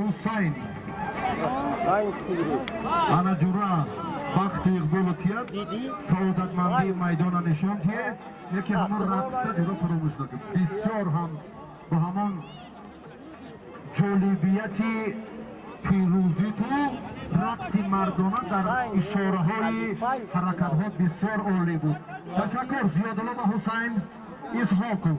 حسین انا جورا وقت اقبال کیاد سعادتمندی میدان نشان که یکی همان رقص جدا فراموش نکرد. بسیار هم با همان جالبیتی پیروزی تو رقص مردانه در اشاره های حرکت ها بسیار عالی بود. تشکر زیادالله و حسین اسحاقو.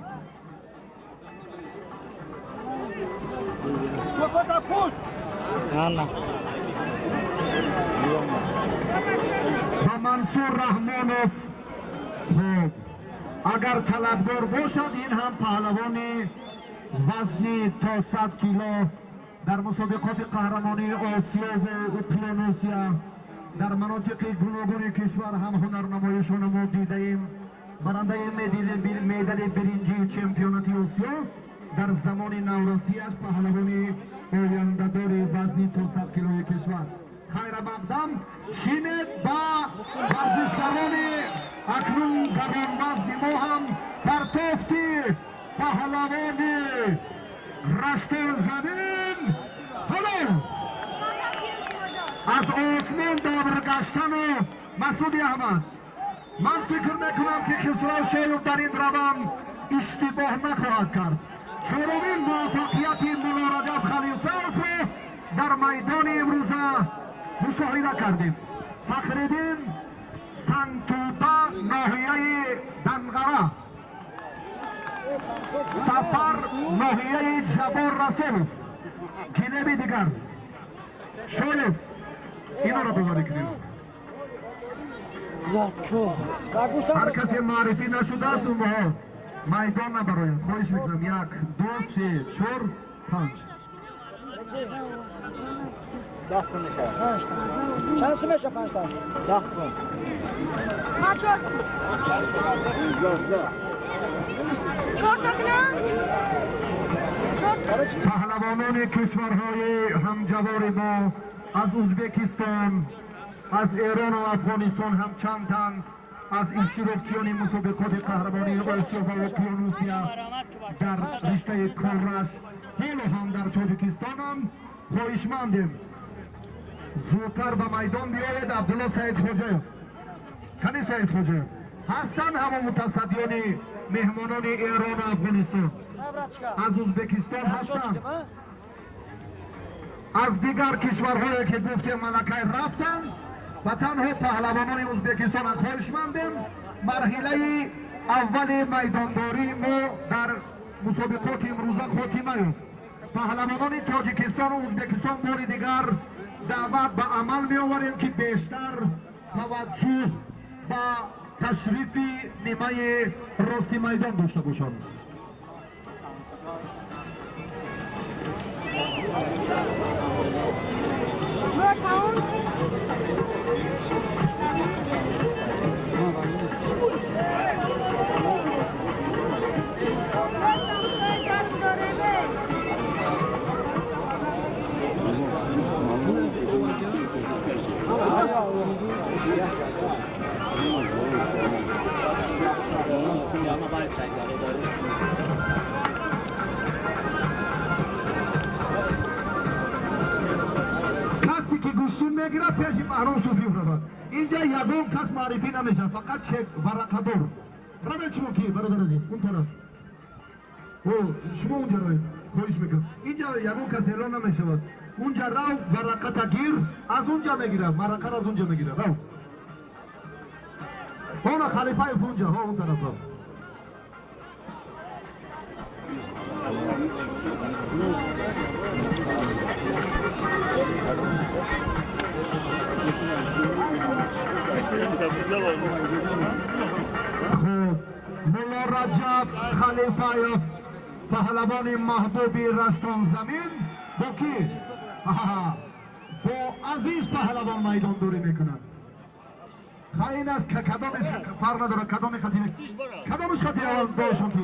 و منصور رحمانوف. خوب اگر طلبگار باشد این هم پهلوان وزنی تا 100 کیلو در مسابقات قهرمانی آسیا و اقیانوسیا در مناطق گوناگون کشور هم هنرنمایشان ما دیده ایم. برنده مدال برنجی چمپیونات آسیا در زمان نورسیش پهلوان آینده‌دار وزنی تا 100 کیلوی کشور. خیر مقدم شینید با ورزشکاران اکنون گران وزن ما هم در تفتی پهلوان رشتون زمین حالا از آسمان دابر گشتن و مسعود احمد. من فکر میکنم که خسرو شایب در این روند اشتباه نخواهد کرد. چهارمین موفقیت مولا رجب خلیفه رو در میدان امروز مشاهده کردیم. فخرالدین سنتوتا ناحیه دنگره، سفر ناحیه جبار رسول کلبی دیگر. شایب اینا رو بذاری کنیم. هر کسی معرفی نشده است اون ها میدان نبراید. خواهش میکنم 1 2 3 4 5 10 سون میشه. چند سون میشه 5 تا؟ 10 سون. ما 4 سون. 4 تا کنم. پهلوانان کشورهای همجوار ما از ازبکستان، از ایران و افغانستان هم چند تن از اشتراکچیان مسابقات قهرمانی آسیا و اقیانوسیا در رشته کورش حالا هم در تاجیکستان هم خواهشمندیم زودتر به میدان بیاید. عبدالله سعید خوجایف کنی سعید خوجایف هستن همه متصدیان مهمانان ایران و افغانستان از ازبکستان هستن، از دیگر کشورهایی که گفتیم ملکه رفتن و تنها پهلوانان ازبکستان خواهشمندیم مرحله اول میدانداری ما در مسابقات امروزه خاتمه یافت. پهلوانان تاجیکستان و ازبکستان بار دیگر دعوت به عمل می آوریم که بیشتر توجه به تشریف نیمه راستی میدان داشته باشند. کسی که گوشتون میگیره پیش محرم صوفی برود. اینجا یگون کس معرفی نمیشه، فقط چک ورقدار روید. شما کی برادر عزیز اون طرف شما اونجا روید. خواهش میکنم اینجا یگون کس اعلان نمیشود. اونجا رو ورقت گیر از اونجا میگیره، ورقه از اونجا میگیره. رو اون خلیفه اونجا ها اون طرف رو. خوب مولا رجب خلیفه پهلوان محبوبی رشتون زمین با کی؟ با عزیز پهلوان میدان دوری میکنند. خیلی است که کدامش فرق نداره کدام خطی کدامش خطی اول داشتم که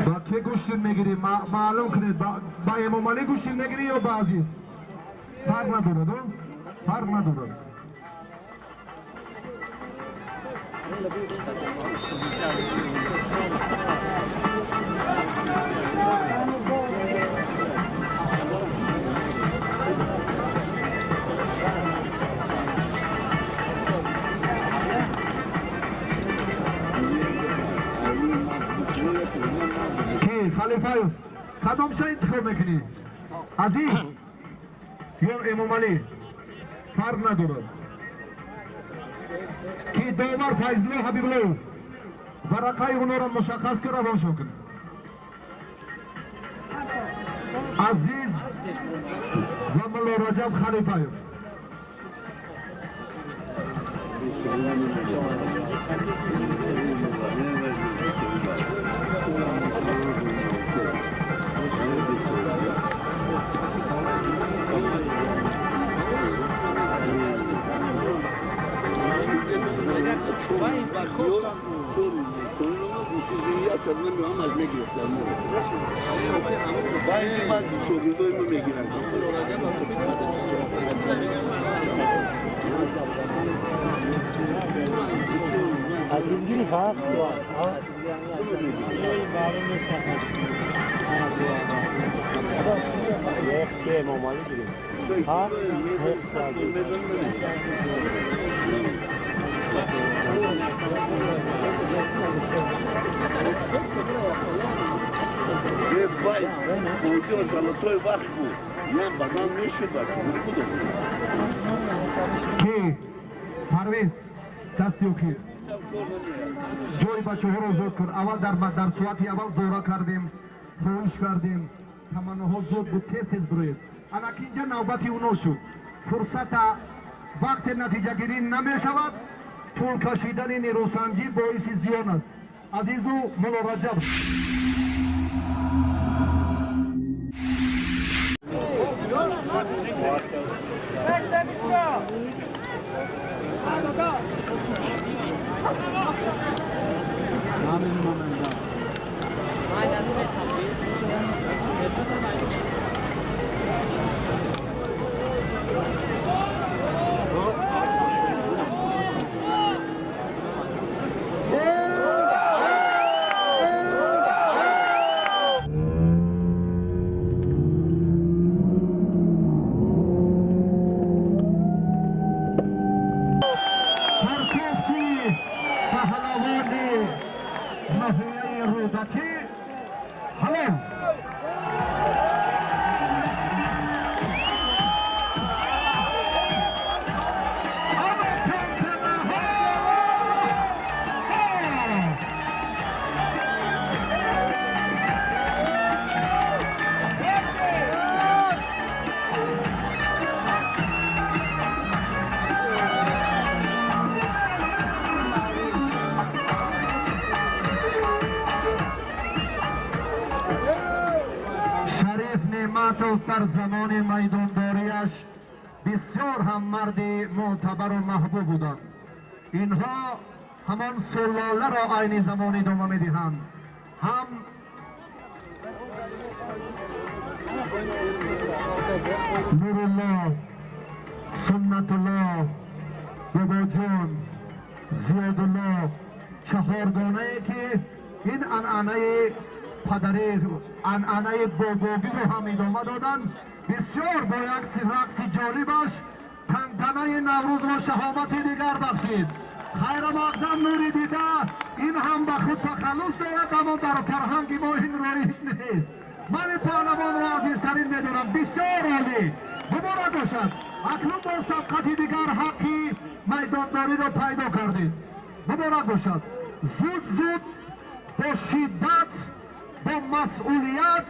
با که گوشتین میگیری معلوم کنید با امام علی گوشتین میگیری یا با عزیز فرق نداره دو فرق نداره. خلیفایف کدام شا انتخاب میکنی؟ عزیز یا امام علی فرق ندارد که داور فیضلو حبیبلو ورقای اونو را مشخص که روانشون کنه. عزیز و ملا رجب خلیفایف عزیز گیری فرق که مامالی گیری ها حفظ کردیم Vai, o Deus anotou o barco. Não, mas não mexe o barco. کی پرویز دستی اخیر جای بچه ها رو زود کن. اول در ساعتی اول زورا کردیم فوش کردیم تمناها زود بود تیز بروید انا که اینجا نوبتی اونو شد فرصت وقت نتیجه گیری نمی شود طول کشیدن نیروسنجی باعث زیان است. عزیزو ملا رجب در زمان میدانداریش بسیار هم مرد معتبر و محبوب بودند. اینها همان سلاله را عین زمان ادامه میدهند. هم نورالله، سنت الله، بابا جان، زیادالله، چهارگانه که این انعنه پدری انعنه باباگی رو هم ادامه دادن. بسیار با یک رقص جالبش تنتنه نوروز و شهامت دیگر بخشید. خیر مقدم نوری دیده این هم به خود تخلص دارد اما در فرهنگ ما این رایج نیست. من پهلوان را عزیزترین میدونم. بسیار عالی مبارک باشد. اکنون با سبقت دیگر حقی میدانداری را پیدا کردید. مبارک باشد. زود با شدت با مسئولیت